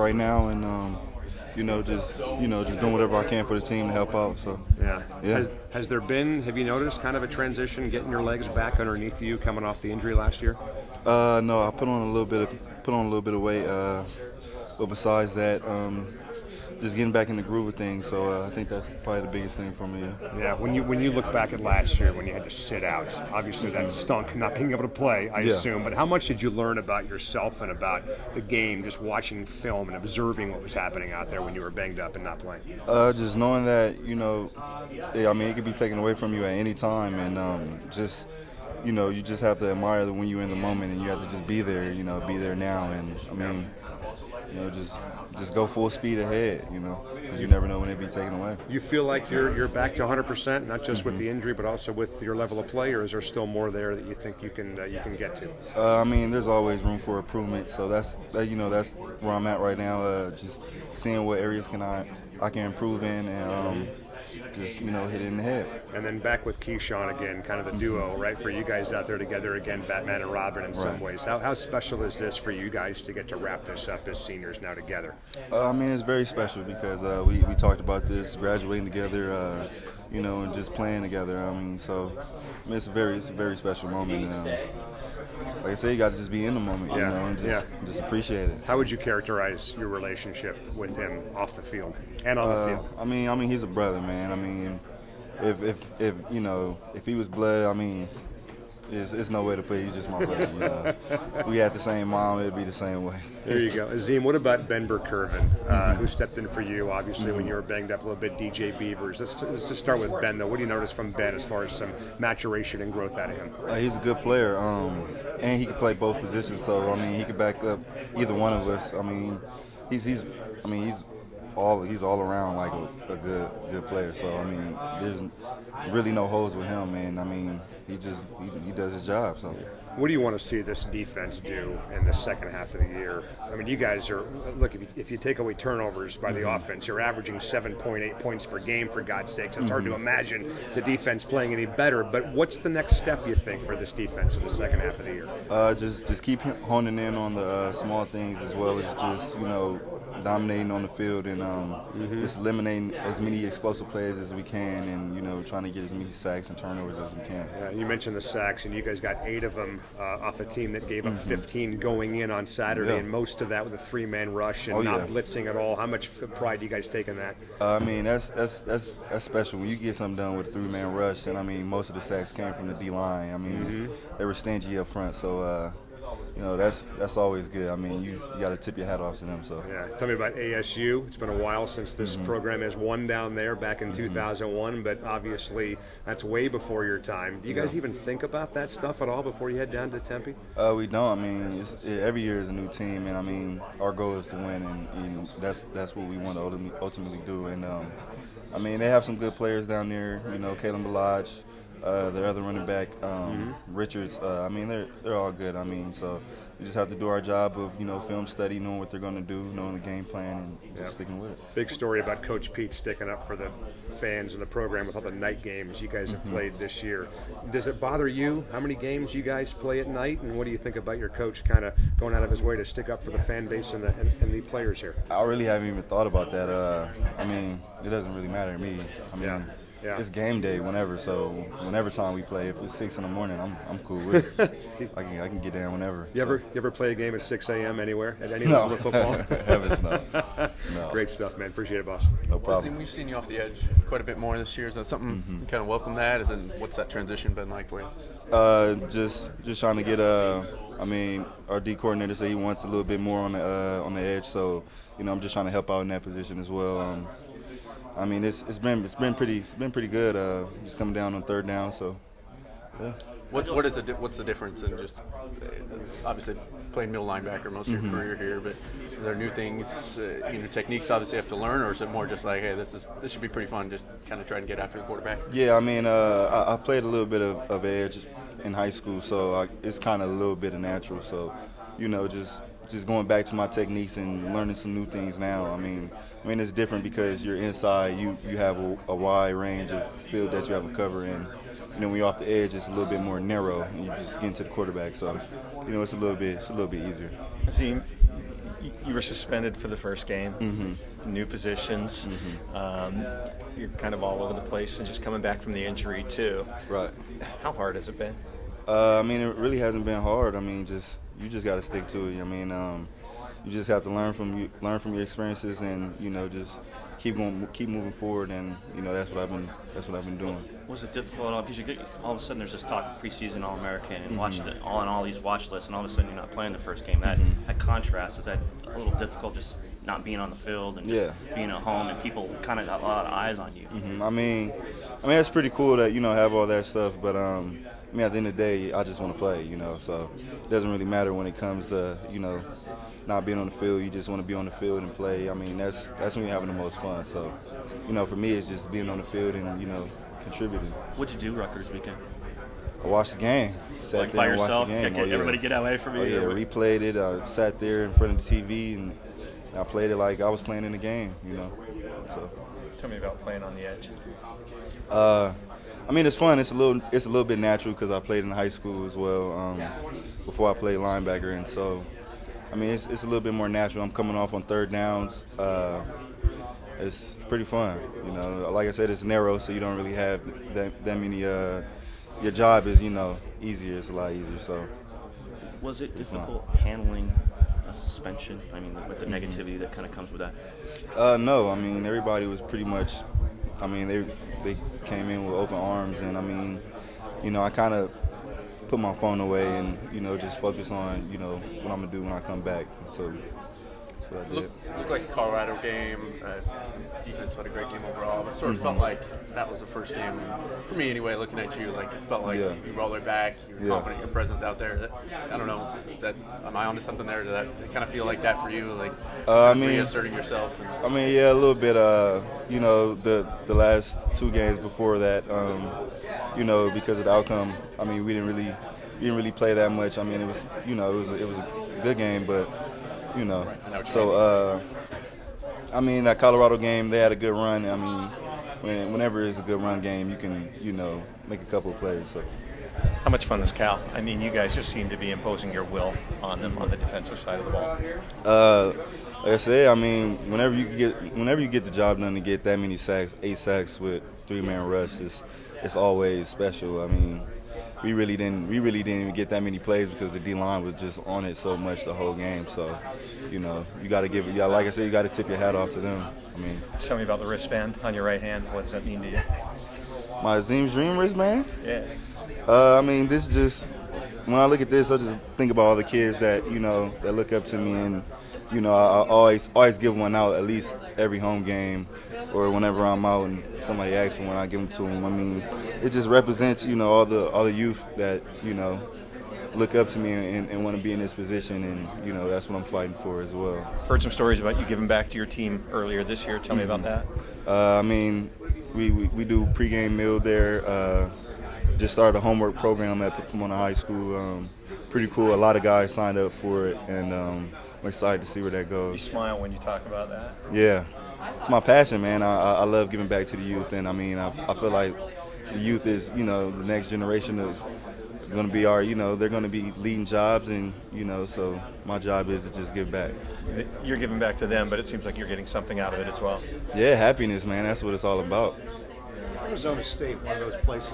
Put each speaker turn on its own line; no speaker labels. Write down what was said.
right now, and just doing whatever I can for the team to help out. So
Yeah.
yeah.
Has there been? Have you noticed kind of a transition, getting your legs back underneath you, coming off the injury last year?
No, I put on a little bit of weight. But besides that, just getting back in the groove of things. So I think that's probably the biggest thing for me. Yeah.
Yeah. When you look back at last year, when you had to sit out, obviously that stunk, not being able to play, I
Yeah.
assume. But how much did you learn about yourself and about the game, just watching film and observing what was happening out there when you were banged up and not playing?
Just knowing that, yeah, I mean, it could be taken away from you at any time, and you just have to admire the when you're in the moment, and you have to just be there, be there now, and I mean, just go full speed ahead, because you never know when it be taken away.
You feel like you're back to 100%, not just with the injury, but also with your level of play, or is there still more there that you think you can get to?
I mean, there's always room for improvement, so that's where I'm at right now. Just seeing what areas I can improve in, and just hit it in the head.
And then back with Keyshawn again, kind of the duo, right? For you guys out there together again, Batman and Robin in some
Right.
ways. How special is this for you guys to get to wrap this up as seniors now together?
I mean, it's very special because we talked about this, graduating together, and just playing together. I mean, so I mean, it's a very special moment. And, like I say, you got to just be in the moment, and just appreciate it.
How would you characterize your relationship with him off the field and on the field?
I mean, he's a brother, man. I mean, if he was blood, I mean, it's no way to put it. He's just my brother. If we had the same mom, it'd be the same way.
There you go. Azeem, what about Ben Burkervin, who stepped in for you, obviously, when you were banged up a little bit, DJ Beavers? Let's just start with Ben, though. What do you notice from Ben as far as some maturation and growth out of him?
He's a good player, and he can play both positions. So I mean, he can back up either one of us. I mean, he's all around like a good player. So I mean, there's really no holes with him, and I mean, he does his job. So.
What do you want to see this defense do in the second half of the year? I mean, you guys are, look, if you take away turnovers by the offense, you're averaging 7.8 points per game, for God's sakes. It's hard to imagine the defense playing any better, but what's the next step, you think, for this defense in the second half of the year?
Just keep honing in on the small things, as well as just, dominating on the field, and just eliminating as many explosive plays as we can, and, trying to get as many sacks and turnovers as we can.
You mentioned the sacks, and you guys got 8 of them off a team that gave up 15 going in on Saturday, and most of that with a 3-man rush and not blitzing at all. How much pride do you guys take in that?
I mean, that's special when you get something done with a 3-man rush, and I mean, most of the sacks came from the D line. I mean, they were stingy up front, so. That's always good. I mean, you got to tip your hat off to them. So
yeah, tell me about ASU. It's been a while since this program has won down there back in 2001, but obviously that's way before your time. Do you guys even think about that stuff at all before you head down to Tempe?
We don't. I mean, every year is a new team, and I mean, our goal is to win, and that's what we want to ultimately do. And I mean, they have some good players down there. Kalen Balaj. Their other running back, Richards. I mean, they're all good. I mean, so we just have to do our job of film study, knowing what they're going to do, knowing the game plan, and just sticking with it.
Big story about Coach Pete sticking up for the fans in the program with all the night games you guys have played this year. Does it bother you how many games you guys play at night, and what do you think about your coach kind of going out of his way to stick up for the fan base and the players here?
I really haven't even thought about that. I mean, it doesn't really matter to me. I mean.
Yeah.
It's game day whenever, so whenever time we play, if it's 6 in the morning, I'm cool with it. I can get down whenever.
You ever play a game at 6 a.m. anywhere at any level of football?
Heavens no.
Great stuff, man. Appreciate it, boss.
No problem.
We've seen you off the edge quite a bit more this year. Is that something you kind of welcome that? What's that transition been like for you?
Just trying to get I mean, our D coordinator said he wants a little bit more on the edge, so I'm just trying to help out in that position as well. I mean, it's been pretty good. Just coming down on third down, so yeah.
What's the difference in just obviously playing middle linebacker most of your career here, but are there new things, techniques obviously you have to learn, or is it more just like, hey, this should be pretty fun, just kind of trying to get after the quarterback?
Yeah, I mean, I played a little bit of edge in high school, so it's kind of a little bit of natural. So, just going back to my techniques and learning some new things now. I mean, it's different because you're inside. You have a wide range of field that you have to cover, and when you're off the edge, it's a little bit more narrow, and you just get into the quarterback. So, it's a little bit easier.
Azeem, You were suspended for the first game, new positions. You're kind of all over the place and just coming back from the injury too.
Right.
How hard has it been?
I mean, it really hasn't been hard. I mean, you just got to stick to it. I mean, you just have to learn from your experiences, and just keep moving forward. And that's what I've been doing.
Was it difficult because all of a sudden there's this talk preseason All-American and watching it all on all these watch lists, and all of a sudden you're not playing the first game? That contrast, is that a little difficult, just not being on the field and just being at home and people kind of got a lot of eyes on you?
I mean, it's pretty cool that have all that stuff, but at the end of the day, I just want to play, so it doesn't really matter when it comes to, not being on the field. You just want to be on the field and play. I mean, that's when you're having the most fun. So, for me, it's just being on the field and, contributing.
What'd you do Rutgers weekend?
I watched the game. Sat there
by
and
yourself?
watched the game.
Everybody get away from you?
Replayed it. I sat there in front of the TV, and I played it like I was playing in the game, So.
Tell me about playing on the edge.
I mean, it's fun. It's a little bit natural because I played in high school as well before I played linebacker, and so I mean it's a little bit more natural. I'm coming off on third downs. It's pretty fun. Like I said, it's narrow, so you don't really have that many. Your job is easier. It's a lot easier. So
was it difficult handling a suspension? I mean, with the negativity that kind of comes with that.
No, I mean everybody was pretty much. I mean, they came in with open arms, and I mean, I kind of put my phone away and just focus on what I'm gonna do when I come back. So that's what I did.
Looked like a Colorado game. Defense had a great game overall, but it sort of felt like that was the first game for me anyway. Looking at you, like it felt like you rolled it back. You were confident in your presence out there. I don't know. Am I onto something there? Does that kind of feel like that for you? Like reasserting yourself.
I mean, yeah, a little bit. The last two games before that, because of the outcome. I mean, we didn't really play that much. I mean, it was it was a good game, but so. I mean, that Colorado game, they had a good run. I mean, whenever it's a good run game, you can, make a couple of plays. So.
How much fun is Cal? I mean, you guys just seem to be imposing your will on them on the defensive side of the ball.
Like I said, I mean, whenever you get the job done to get that many sacks, 8 sacks with 3-man rush, it's always special. I mean, we really didn't even get that many plays because the D-line was just on it so much the whole game. So, you got to like I said, you got to tip your hat off to them. I mean,
tell me about the wristband on your right hand. What does that mean to you?
My Azeem's dream wristband?
Yeah.
I mean, this just when I look at this, I just think about all the kids that that look up to me, and I always give one out at least every home game or whenever I'm out and somebody asks for one, I give them to them. I mean, it just represents all the youth that look up to me and want to be in this position, and that's what I'm fighting for as well.
Heard some stories about you giving back to your team earlier this year. Tell me about that.
I mean, we do pregame meal there. Just started a homework program at Pomona High School. Pretty cool. A lot of guys signed up for it, and I'm excited to see where that goes.
You smile when you talk about that.
Yeah, it's my passion, man. I love giving back to the youth, and I mean, I feel like the youth is, the next generation is going to be our, they're going to be leading jobs, and so my job is to just give back.
You're giving back to them, but it seems like you're getting something out of it as well.
Yeah, happiness, man. That's what it's all about.
Arizona State, one of those places